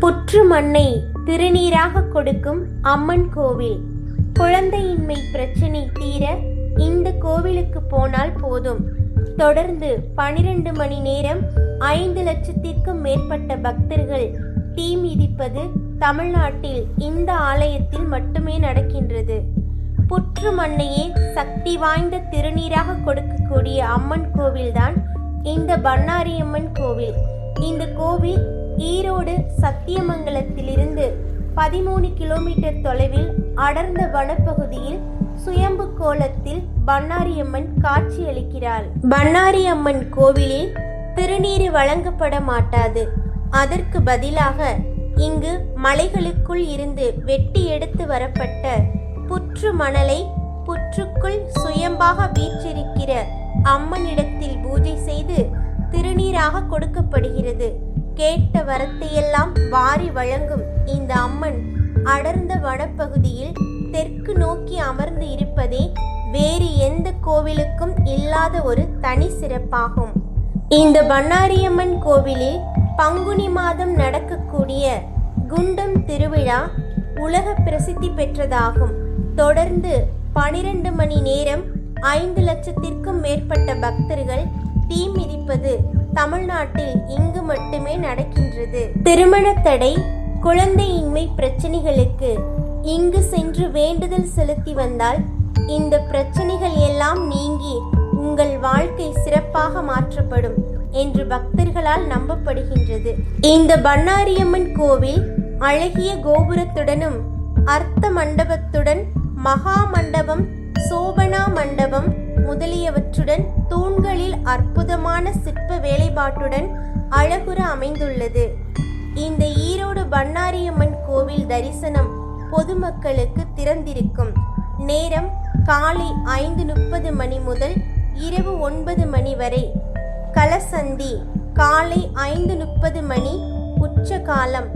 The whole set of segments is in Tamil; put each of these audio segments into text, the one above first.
புற்று மண்ணை திருநீராக கொடுக்கும் அம்மன் கோவில். குழந்தையின்மை பிரச்சனை தீர இந்த கோவிலுக்கு போனால் போதும். தொடர்ந்து 12 மணி நேரம் 5 லட்சத்திற்கும் மேற்பட்ட பக்தர்கள் தீ மிதிப்பது தமிழ்நாட்டில் இந்த ஆலயத்தில் மட்டுமே நடக்கின்றது. புற்று மண்ணையே சக்தி வாய்ந்த திருநீராக கொடுக்கக்கூடிய அம்மன் கோவில்தான் இந்த பண்ணாரியம்மன் கோவில். இந்த கோவில் ஈரோடு சத்தியமங்கலத்திலிருந்து 13 கிலோமீட்டர் தொலைவில் அடர்ந்த வனப்பகுதியில் சுயம்பு கோலத்தில் பண்ணாரியம்மன் காட்சியளிக்கிறாள். பண்ணாரியம்மன் கோவிலில் திருநீர் வழங்கப்பட மாட்டாது. அதற்கு பதிலாக இங்கு மலைகளுக்குள் இருந்து வெட்டி எடுத்து வரப்பட்ட புற்று மணலை புற்றுக்குள் சுயம்பாக வீற்றிருக்கிற அம்மனிடத்தில் பூஜை செய்து திருநீராக கொடுக்கப்படுகிறது. கேட்ட வரத்தையெல்லாம் வாரி வழங்கும் இந்த அம்மன் அடர்ந்த வனப்பகுதியில் தெற்கு நோக்கி அமர்ந்து இருப்பதே வேறு எந்த கோவிலுக்கும் இல்லாத ஒரு தனி சிறப்பாகும். இந்த பண்ணாரியம்மன் கோவிலில் பங்குனி மாதம் நடக்கக்கூடிய குண்டம் திருவிழா உலக பிரசித்தி பெற்றதாகும். தொடர்ந்து 12 மணி நேரம் 5 லட்சத்திற்கும் மேற்பட்ட பக்தர்கள் தீ மிதிப்பது தமிழ்நாட்டில் இங்கு மட்டுமே நடக்கின்றது. திருமண தடை, குழந்தையின்மை பிரச்சனைகளுக்கு இங்கு சென்று வேண்டுதல் செலுத்தி வந்தால் இந்த பிரச்சனைகள் எல்லாம் நீங்கி உங்கள் வாழ்க்கை சிறப்பாக மாற்றப்படும் என்று பக்தர்களால் நம்பப்படுகின்றது. இந்த பண்ணாரியம்மன் கோவில் அழகிய கோபுரத்துடனும் அர்த்த மண்டபத்துடன் மகா மண்டபம், சோபனா மண்டபம் முதலியவற்றுடன் தூண்களில் அற்புதமான சிற்ப வேலைப்பாட்டுடன் அழகுற அமைந்துள்ளது. இந்த ஈரோடு பண்ணாரியம்மன் கோவில் தரிசனம் பொதுமக்களுக்கு திறந்திருக்கும். நேரம் காலை 5:30 மணி முதல் இரவு 9 மணி வரை. கலசந்தி காலை 5:30 மணி, உச்ச காலம்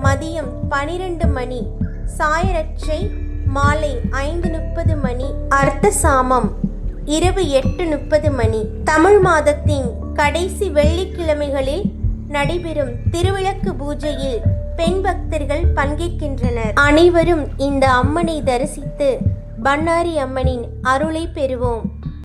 மதியம் 12 மணி, சாயரட்சை மாலை 5:30 மணி, அர்த்த சாமம் இரவு 8:30 மணி. தமிழ் மாதத்தின் கடைசி வெள்ளிக்கிழமைகளில் நடைபெறும் திருவிளக்கு பூஜையில் பெண் பக்தர்கள் பங்கேற்கின்றனர். அனைவரும் இந்த அம்மனை தரிசித்து பண்ணாரி அம்மனின் அருளை பெறுவோம்.